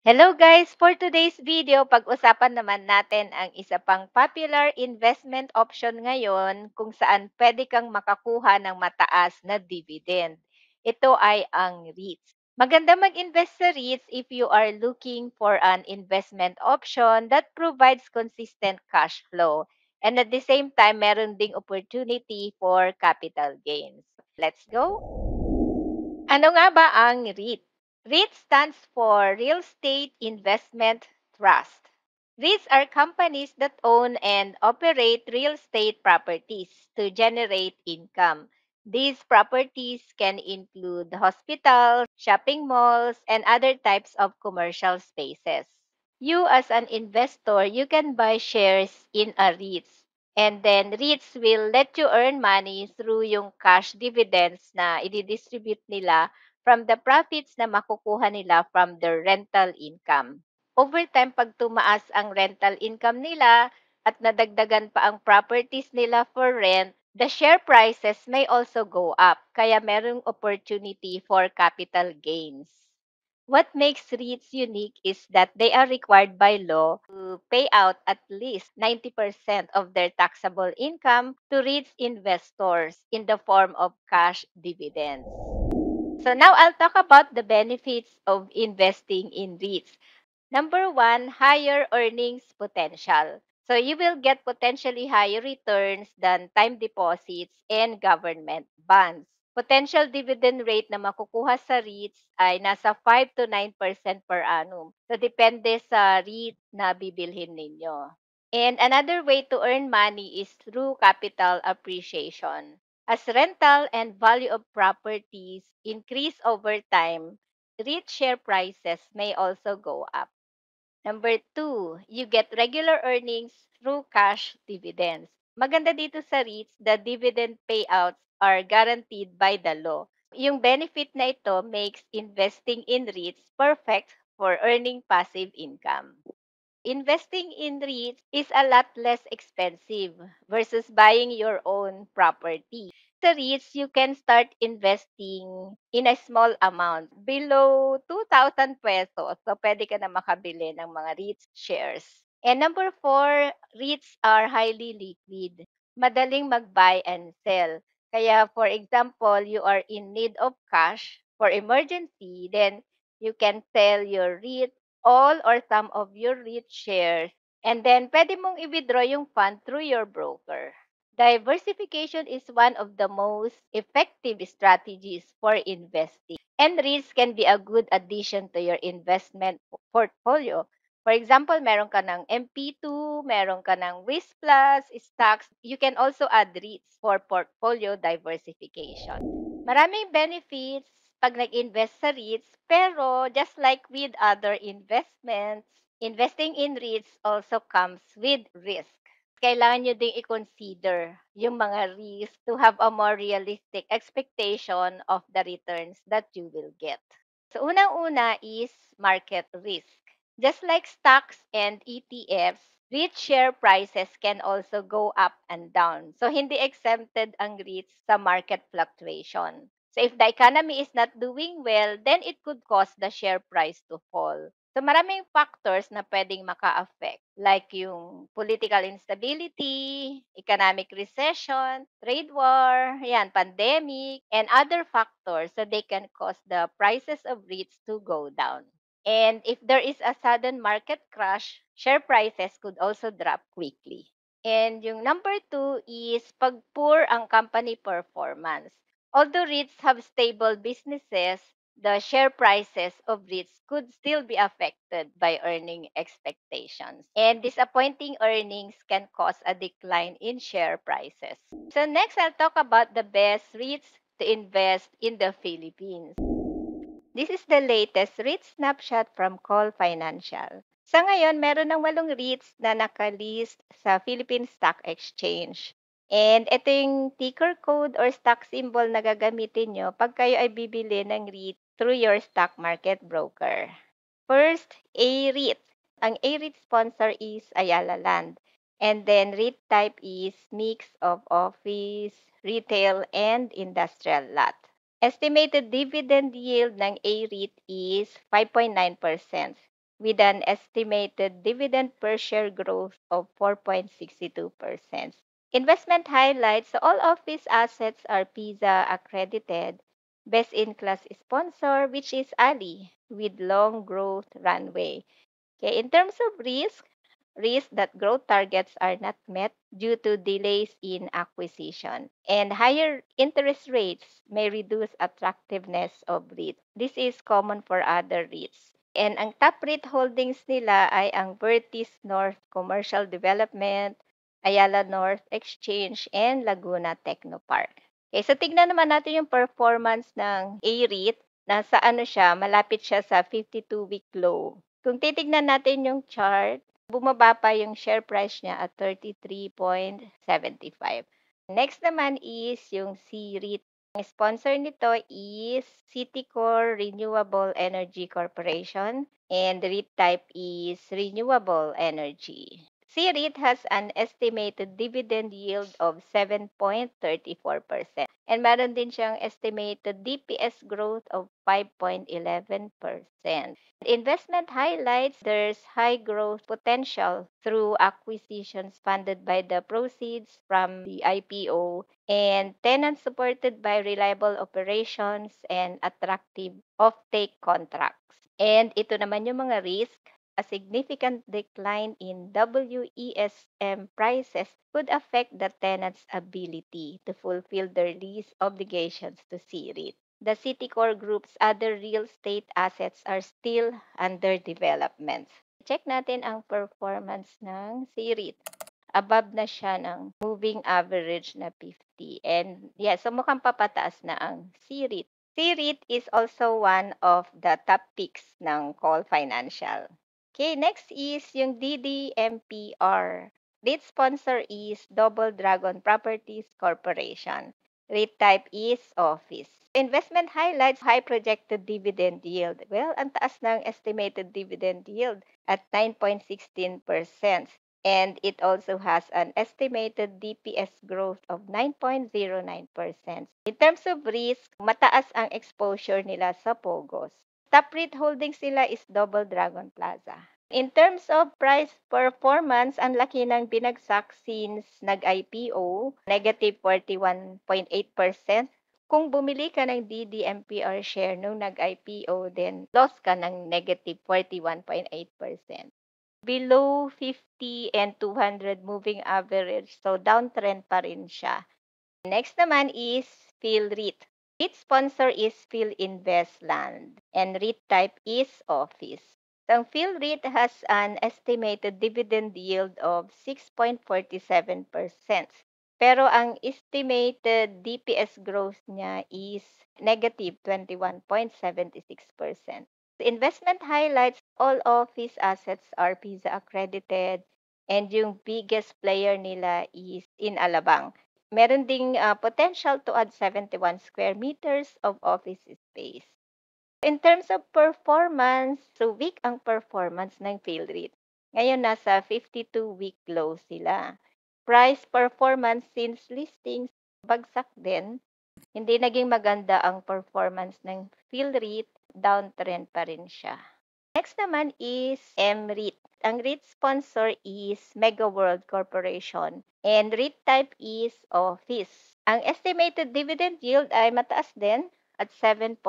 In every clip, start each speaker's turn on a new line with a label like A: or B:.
A: Hello guys! For today's video, pag-usapan naman natin ang isa pang popular investment option ngayon kung saan pwede kang makakuha ng mataas na dividend. Ito ay ang REITs. Maganda mag-invest sa REITs if you are looking for an investment option that provides consistent cash flow. And at the same time, meron ding opportunity for capital gains. Let's go! Ano nga ba ang REIT? REIT stands for Real Estate Investment Trust. REITs are companies that own and operate real estate properties to generate income. These properties can include hospitals, shopping malls, and other types of commercial spaces. You as an investor, you can buy shares in a REITs. And then REITs will let you earn money through yung cash dividends na i-distribute nila from the profits na makukuha nila from their rental income. Over time, pag tumaas ang rental income nila at nadagdagan pa ang properties nila for rent, the share prices may also go up. Kaya merong opportunity for capital gains. What makes REITs unique is that they are required by law to pay out at least 90% of their taxable income to REITs investors in the form of cash dividends. So now I'll talk about the benefits of investing in REITs. Number one, higher earnings potential. So you will get potentially higher returns than time deposits and government bonds. Potential dividend rate na makukuha sa REITs ay nasa 5 to 9% per annum. So depende sa REIT na bibilhin ninyo. And another way to earn money is through capital appreciation. As rental and value of properties increase over time, REIT share prices may also go up. Number two, you get regular earnings through cash dividends. Maganda dito sa REITs, the dividend payouts are guaranteed by the law. Yung benefit na ito makes investing in REITs perfect for earning passive income. Investing in REITs is a lot less expensive versus buying your own property. Sa REITs, you can start investing in a small amount, below 2,000 pesos. So, pwede ka na makabili ng mga REITs shares. And number four, REITs are highly liquid. Madaling mag-buy and sell. Kaya, for example, you are in need of cash for emergency, then you can sell your REIT, all or some of your REIT shares, and then pwede mong i-withdraw yung fund through your broker. Diversification is one of the most effective strategies for investing, and REITs can be a good addition to your investment portfolio. For example, meron ka ng MP2, meron ka ng WIS Plus, stocks. You can also add REITs for portfolio diversification. Maraming benefits pag nag-invest sa REITs, pero just like with other investments, investing in REITs also comes with risk. Kailangan nyo ding i-consider yung mga risks to have a more realistic expectation of the returns that you will get. So, unang-una is market risk. Just like stocks and ETFs, REIT share prices can also go up and down. So, hindi exempted ang REITs sa market fluctuation. So, if the economy is not doing well, then it could cause the share price to fall. So, maraming factors na pwedeng maka-affect like yung political instability, economic recession, trade war, yan, pandemic, and other factors so they can cause the prices of REITs to go down. And if there is a sudden market crash, share prices could also drop quickly. And yung number two is pag poor ang company performance. Although REITs have stable businesses, the share prices of REITs could still be affected by earning expectations. And disappointing earnings can cause a decline in share prices. So next, I'll talk about the best REITs to invest in the Philippines. This is the latest REIT snapshot from Call Financial. Sa ngayon, meron ng 8 REITs na nakalist sa Philippine Stock Exchange. And ito yung ticker code or stock symbol na gagamitin nyo pag kayo ay bibili ng REIT through your stock market broker. First, A-REIT. Ang A-REIT sponsor is Ayala Land. And then REIT type is mix of office, retail, and industrial lot. Estimated dividend yield ng A-REIT is 5.9%. with an estimated dividend per share growth of 4.62%. Investment highlights: all of these assets are PISA accredited, best in class sponsor, which is Ali, with long growth runway. Okay, in terms of risk that growth targets are not met due to delays in acquisition, and higher interest rates may reduce attractiveness of REIT. This is common for other REITs. And ang top REIT holdings nila ay ang Vertis North Commercial Development, Ayala North Exchange, and Laguna Technopark. Okay, so tignan naman natin yung performance ng A-REIT. Nasa ano siya, malapit siya sa 52-week low. Kung titignan natin yung chart, bumaba pa yung share price niya at 33.75. Next naman is yung C-REIT. Ang sponsor nito is Citicorp Renewable Energy Corporation, and the REIT type is Renewable Energy. C-REIT has an estimated dividend yield of 7.34%. And meron din siyang estimated DPS growth of 5.11%. Investment highlights: there's high growth potential through acquisitions funded by the proceeds from the IPO, and tenants supported by reliable operations and attractive offtake contracts. And ito naman yung mga risk: a significant decline in WESM prices could affect the tenant's ability to fulfill their lease obligations to C-REIT. The Citicorp Group's other real estate assets are still under development. Check natin ang performance ng C-REIT. Above na siya ng moving average na 50. And yeah, so mukhang papataas na ang C-REIT. C-REIT is also one of the top picks ng Call Financial. Okay, next is yung DDMPR. REIT sponsor is Double Dragon Properties Corporation. REIT type is office. Investment highlights: high projected dividend yield. Well, ang taas ng estimated dividend yield at 9.16%. And it also has an estimated DPS growth of 9.09%. In terms of risk, mataas ang exposure nila sa POGOs. Top REIT holdings nila is Double Dragon Plaza. In terms of price performance, ang laki ng binagsak since nag-IPO, negative 41.8%. Kung bumili ka ng DDMPR share nung nag-IPO, then loss ka ng negative 41.8%. Below 50 and 200 moving average, so downtrend pa rin siya. Next naman is PhilREIT. REIT sponsor is PhilInvestland, and REIT type is office. So, ang PhilREIT has an estimated dividend yield of 6.47%. Pero ang estimated DPS growth niya is negative 21.76%. The investment highlights: all office assets are PISA accredited, and yung biggest player nila is in Alabang. Meron ding potential to add 71 square meters of office space. In terms of performance, so weak ang performance ng PhilREIT. Ngayon nasa 52-week low sila. Price performance since listings, bagsak din. Hindi naging maganda ang performance ng PhilREIT, downtrend pa rin siya. Next naman is MREIT. Ang REIT sponsor is Mega World Corporation, and REIT type is office. Ang estimated dividend yield ay mataas din at 7.03%,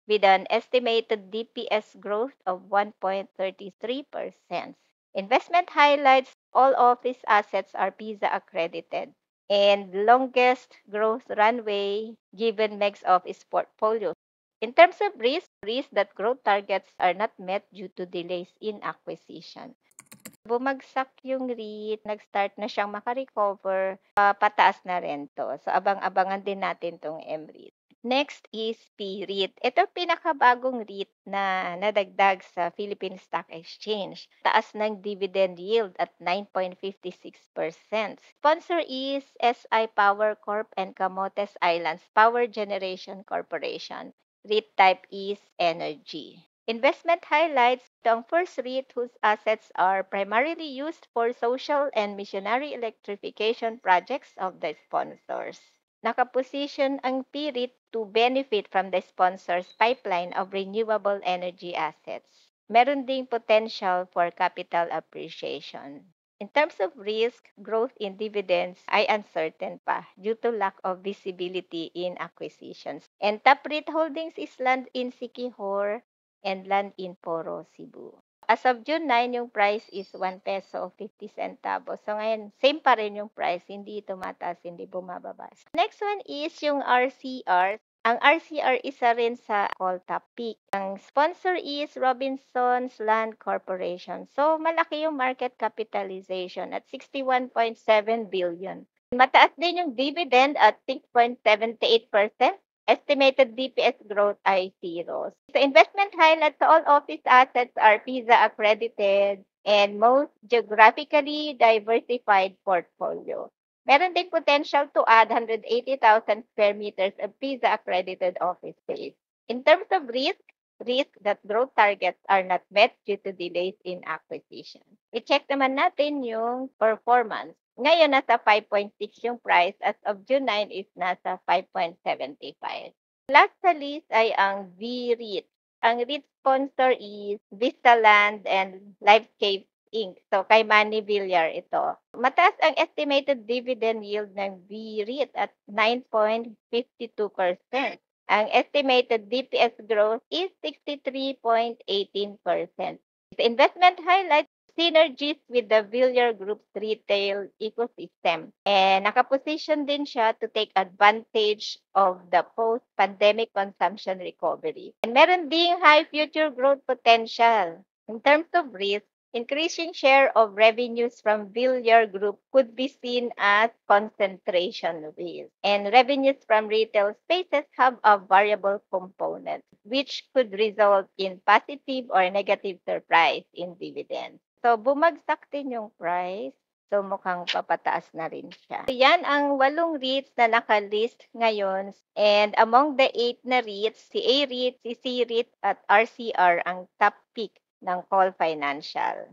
A: with an estimated DPS growth of 1.33%. Investment highlights: all office assets are PISA accredited, and longest growth runway given mix of its portfolio. In terms of risk that growth targets are not met due to delays in acquisition. Bumagsak yung REIT, nag-start na siyang maka-recover, pataas na rin 'to. So, abang-abangan din natin 'tong MREIT. Next is PREIT. Ito pinakabagong REIT na nadagdag sa Philippine Stock Exchange. Taas ng dividend yield at 9.56%. Sponsor is SI Power Corp and Camotes Islands Power Generation Corporation. REIT type is energy. Investment highlights: ang first REIT whose assets are primarily used for social and missionary electrification projects of the sponsors. Nakaposition ang PREIT to benefit from the sponsor's pipeline of renewable energy assets. Meron ding potential for capital appreciation. In terms of risk, growth in dividends ay uncertain pa due to lack of visibility in acquisitions. And top rate holdings is land in Siquijor and land in Poro, Cebu. As of June 9, yung price is 1 peso 50 centavos. So ngayon, same pa rin yung price, hindi tumataas, hindi bumababa. Next one is yung RCR. Ang RCR isa rin sa call topic. Ang sponsor is Robinsons Land Corporation. So malaki yung market capitalization at 61.7 billion. Mataas din yung dividend at 6.78%. Estimated DPS growth ay 0. The investment highlights all office assets are PISA accredited and most geographically diversified portfolio. Meron ding potential to add 180,000 square meters of PISA accredited office space. In terms of risk that growth targets are not met due to delays in acquisition. I-check naman natin yung performance. Ngayon, nasa 5.6 yung price. As of June 9 is nasa 5.75. Last sa list ay ang VREIT. Ang REIT sponsor is Vista Land and Lifescape Inc. So, kay Manny Villar ito. Mataas ang estimated dividend yield ng VREIT at 9.52%. Ang estimated DPS growth is 63.18%. The investment highlights synergies with the Villar Group's retail ecosystem. And nakaposition din siya to take advantage of the post-pandemic consumption recovery. And meron ding high future growth potential. In terms of risk, increasing share of revenues from Villar Group could be seen as concentration risk. And revenues from retail spaces have a variable component, which could result in positive or negative surprise in dividends. So, bumagsak din yung price. So, mukhang papataas na rin siya. So, yan ang 8 REITs na nakalist ngayon. And among the 8 na REITs, si A-REIT, si C-REIT at RCR ang top pick ng Call Financial.